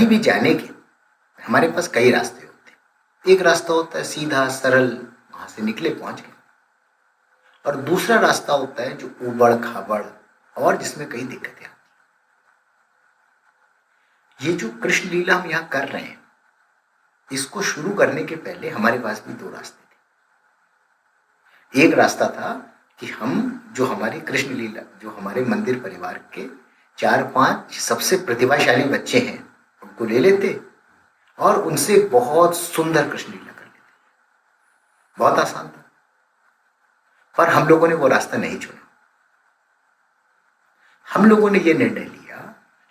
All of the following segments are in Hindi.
कहीं भी जाने के हमारे पास कई रास्ते होते हैं। एक रास्ता होता है सीधा सरल, वहां से निकले पहुंच गए, और दूसरा रास्ता होता है जो उबड़ खाबड़ और जिसमें कई दिक्कतें आती हैं। ये जो कृष्ण लीला हम यहाँ कर रहे हैं, इसको शुरू करने के पहले हमारे पास भी दो रास्ते थे। एक रास्ता था कि हम जो हमारी कृष्ण लीला, जो हमारे मंदिर परिवार के 4-5 सबसे प्रतिभाशाली बच्चे हैं, उनको ले लेते और उनसे बहुत सुंदर कृष्ण लीला कर लेते। बहुत आसान था, पर हम लोगों ने वो रास्ता नहीं चुना। हम लोगों ने ये निर्णय लिया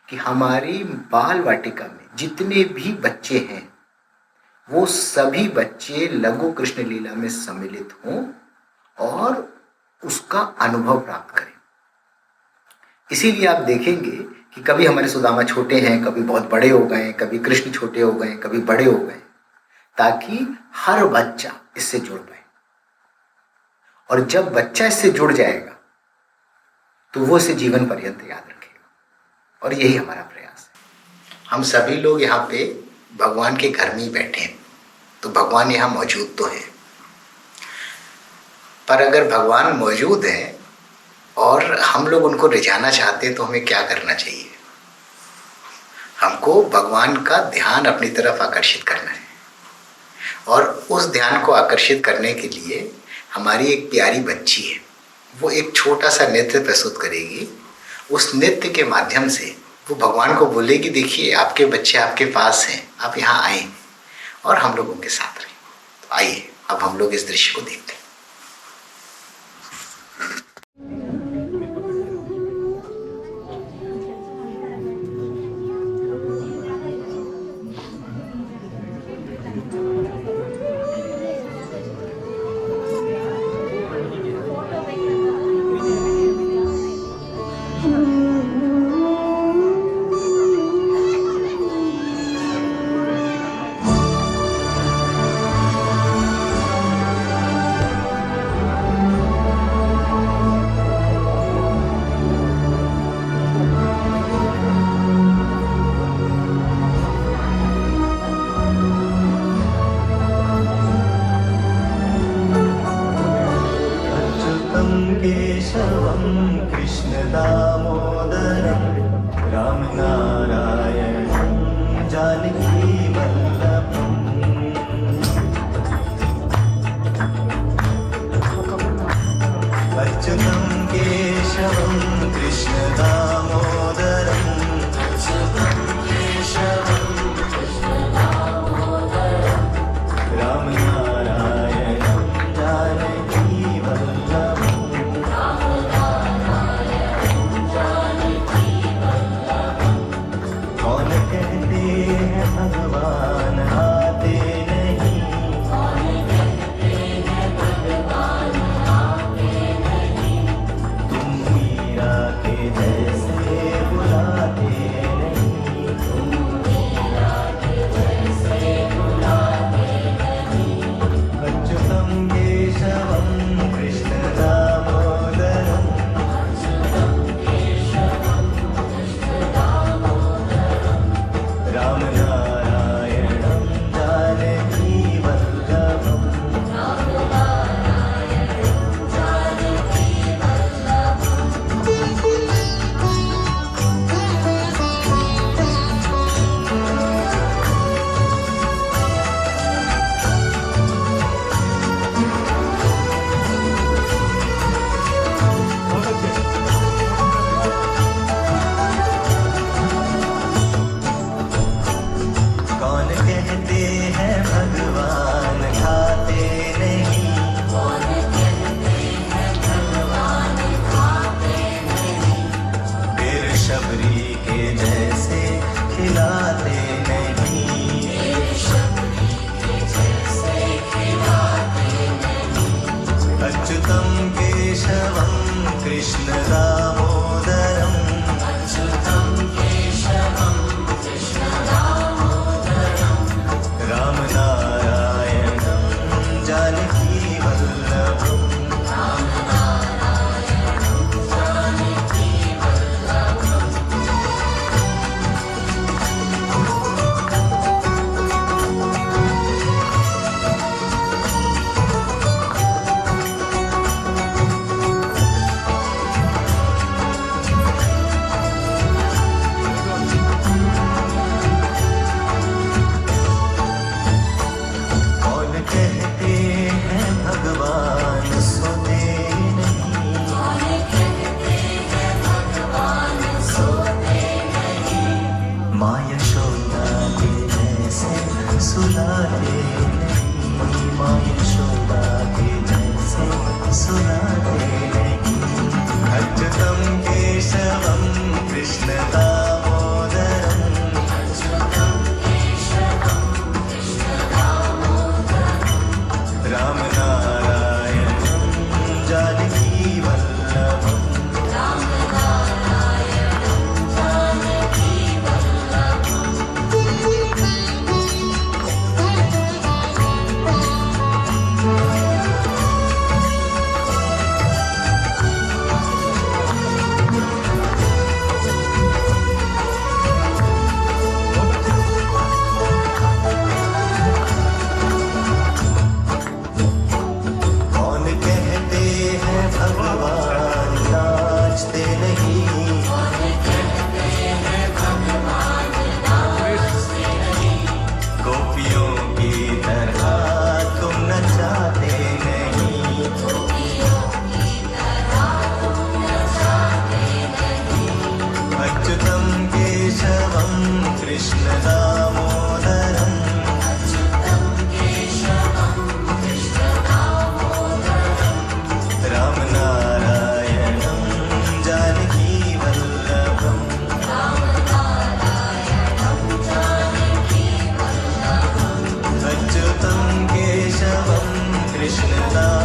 कि हमारी बाल वाटिका में जितने भी बच्चे हैं, वो सभी बच्चे लघु कृष्ण लीला में सम्मिलित हों और उसका अनुभव प्राप्त करें। इसीलिए आप देखेंगे कि कभी हमारे सुदामा छोटे हैं, कभी बहुत बड़े हो गए, कभी कृष्ण छोटे हो गए, कभी बड़े हो गए, ताकि हर बच्चा इससे जुड़ पाए। और जब बच्चा इससे जुड़ जाएगा तो वो इसे जीवन पर्यंत याद रखेगा, और यही हमारा प्रयास है। हम सभी लोग यहाँ पे भगवान के घर में ही बैठे हैं, तो भगवान यहाँ मौजूद तो है, पर अगर भगवान मौजूद है और हम लोग उनको रिझाना चाहते हैं तो हमें क्या करना चाहिए? हमको भगवान का ध्यान अपनी तरफ आकर्षित करना है, और उस ध्यान को आकर्षित करने के लिए हमारी एक प्यारी बच्ची है, वो एक छोटा सा नृत्य प्रस्तुत करेगी। उस नृत्य के माध्यम से वो भगवान को बोलेगी, देखिए आपके बच्चे आपके पास हैं, आप यहाँ आए और हम लोग उनके साथ रहें। तो आइए अब हम लोग इस दृश्य को देखते हैं। केशवं कृष्ण दामोदरं रामनारायणं जानकी वल्लभम् अच्युतं केशवं कृष्ण दामोदरं रामनारायणं जानकी भगवान आते नहीं, तुम मीरा के जैसे बुलाते नहीं, अच्युतं केशवं कृष्ण दामोदरं रामनारायणं जानकी वल्लभम् कौन कहते हैं भगवान खाते नहीं, फिर शबरी के जैसे खिलाते नहीं, अच्युतं केशवं कृष्ण दामोदरं रामनारायणं जानकी वल्लभम् कृष्ण दामोदरम्